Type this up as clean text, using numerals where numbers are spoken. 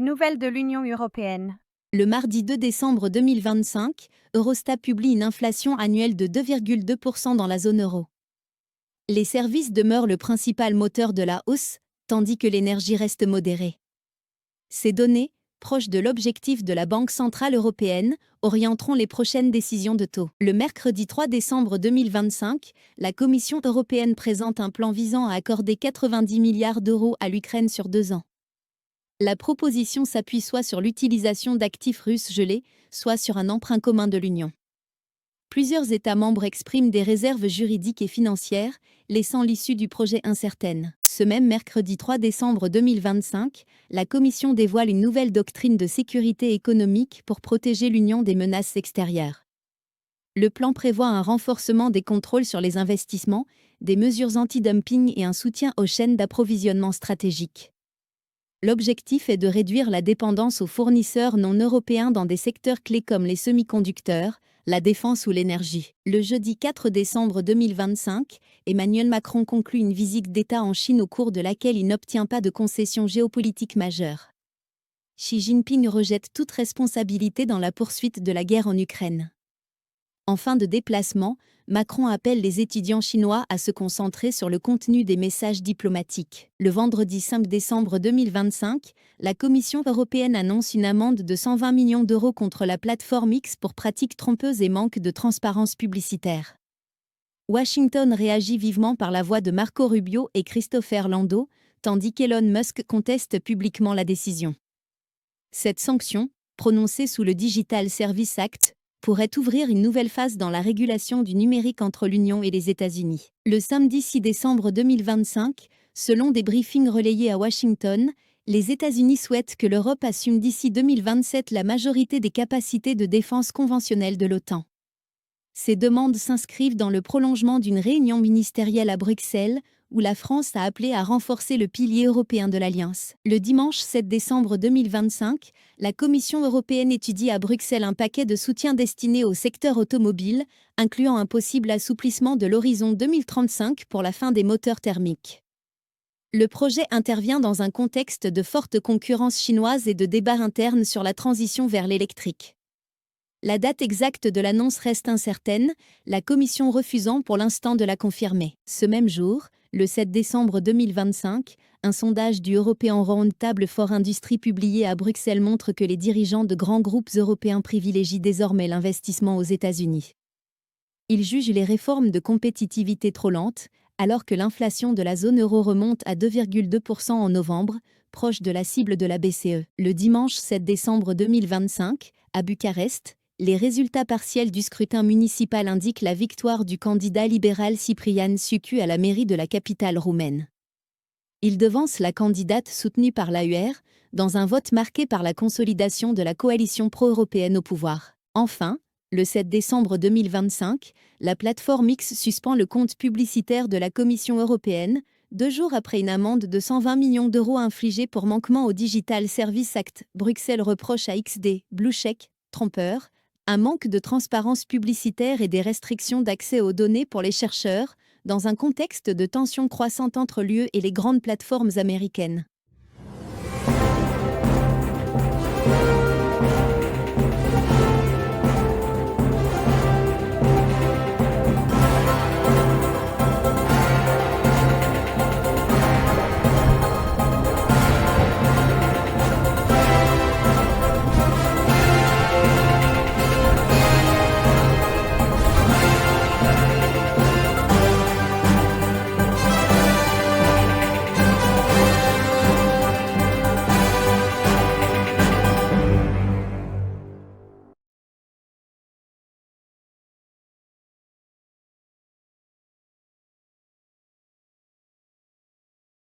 les nouvelles de l'Union européenne. Le mardi 2 décembre 2025, Eurostat publie une inflation annuelle de 2,2% dans la zone euro. Les services demeurent le principal moteur de la hausse, tandis que l'énergie reste modérée. Ces données, proches de l'objectif de la Banque centrale européenne, orienteront les prochaines décisions de taux. Le mercredi 3 décembre 2025, la Commission européenne présente un plan visant à accorder 90 milliards d'euros à l'Ukraine sur 2 ans. La proposition s'appuie soit sur l'utilisation d'actifs russes gelés, soit sur un emprunt commun de l'Union. Plusieurs États membres expriment des réserves juridiques et financières, laissant l'issue du projet incertaine. Ce même mercredi 3 décembre 2025, la Commission dévoile une nouvelle doctrine de sécurité économique pour protéger l'Union des menaces extérieures. Le plan prévoit un renforcement des contrôles sur les investissements, des mesures anti-dumping et un soutien aux chaînes d'approvisionnement stratégiques. L'objectif est de réduire la dépendance aux fournisseurs non européens dans des secteurs clés comme les semi-conducteurs, la défense ou l'énergie. Le jeudi 4 décembre 2025, Emmanuel Macron conclut une visite d'État en Chine au cours de laquelle il n'obtient pas de concessions géopolitiques majeures. Xi Jinping rejette toute responsabilité dans la poursuite de la guerre en Ukraine. En fin de déplacement, Macron appelle les étudiants chinois à se concentrer sur le contenu des messages diplomatiques. Le vendredi 5 décembre 2025, la Commission européenne annonce une amende de 120 millions d'euros contre la plateforme X pour pratiques trompeuses et manque de transparence publicitaire. Washington réagit vivement par la voix de Marco Rubio et Christopher Landau, tandis qu'Elon Musk conteste publiquement la décision. Cette sanction, prononcée sous le Digital Services Act, pourrait ouvrir une nouvelle phase dans la régulation du numérique entre l'Union et les États-Unis. Le samedi 6 décembre 2025, selon des briefings relayés à Washington, les États-Unis souhaitent que l'Europe assume d'ici 2027 la majorité des capacités de défense conventionnelles de l'OTAN. Ces demandes s'inscrivent dans le prolongement d'une réunion ministérielle à Bruxelles, où la France a appelé à renforcer le pilier européen de l'Alliance. Le dimanche 7 décembre 2025, la Commission européenne étudie à Bruxelles un paquet de soutien destiné au secteur automobile, incluant un possible assouplissement de l'horizon 2035 pour la fin des moteurs thermiques. Le projet intervient dans un contexte de forte concurrence chinoise et de débats internes sur la transition vers l'électrique. La date exacte de l'annonce reste incertaine, la Commission refusant pour l'instant de la confirmer. Ce même jour, le 7 décembre 2025, un sondage du European Roundtable for Industry publié à Bruxelles montre que les dirigeants de grands groupes européens privilégient désormais l'investissement aux États-Unis. Ils jugent les réformes de compétitivité trop lentes, alors que l'inflation de la zone euro remonte à 2,2% en novembre, proche de la cible de la BCE. Le dimanche 7 décembre 2025, à Bucarest, les résultats partiels du scrutin municipal indiquent la victoire du candidat libéral Ciprian Sucu à la mairie de la capitale roumaine. Il devance la candidate soutenue par l'AUR, dans un vote marqué par la consolidation de la coalition pro-européenne au pouvoir. Enfin, le 7 décembre 2025, la plateforme X suspend le compte publicitaire de la Commission européenne, 2 jours après une amende de 120 millions d'euros infligée pour manquement au Digital Services Act. Bruxelles reproche à XD, Bluecheck, trompeur, un manque de transparence publicitaire et des restrictions d'accès aux données pour les chercheurs, dans un contexte de tensions croissantes entre l'UE et les grandes plateformes américaines.